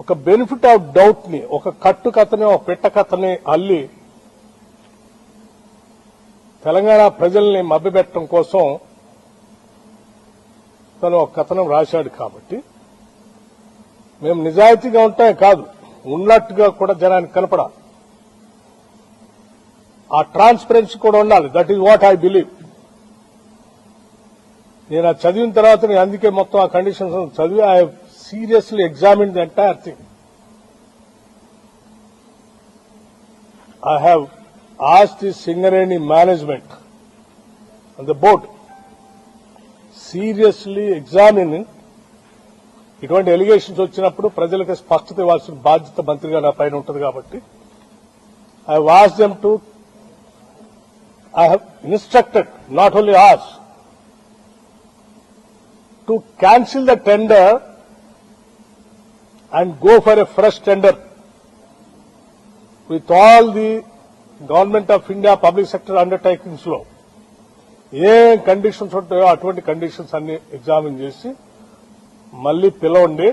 ఒక benefit of doubt ని, ఒక కట్టు కథని, ఒక పెట్ట కథని అల్లి తెలంగాణ ప్రజల్ని మభ్యపెట్టడం కోసం తను ఒక కథనం రాశాడు. కాబట్టి మేము నిజాయితీగా ఉంటాం కాదు, ఉన్నట్టుగా కూడా జనానికి కనపడాలి. ఆ ట్రాన్స్పరెన్సీ కూడా ఉండాలి. That is what I believe. నేను అది చదివిన తర్వాత నేను అందుకే మొత్తం ఆ కండిషన్స్ చదివి I seriously examine the entire thing. I have asked the Singareni management and the board seriously examining ఇటువంటి ఎలిగేషన్స్ వచ్చినప్పుడు ప్రజలకు స్పష్టత ఇవ్వాల్సిన బాధ్యత మంత్రిగా నా పైన ఉంటుంది. కాబట్టి I have asked them to, I have instructed, not only asked, to cancel the tender and go for a fresh tender with all the Government of India public sector undertakings లో ఏ కండిషన్స్ ఉంటాయో అటువంటి conditions అన్ని examine చేసి మళ్లీ పిలవండి.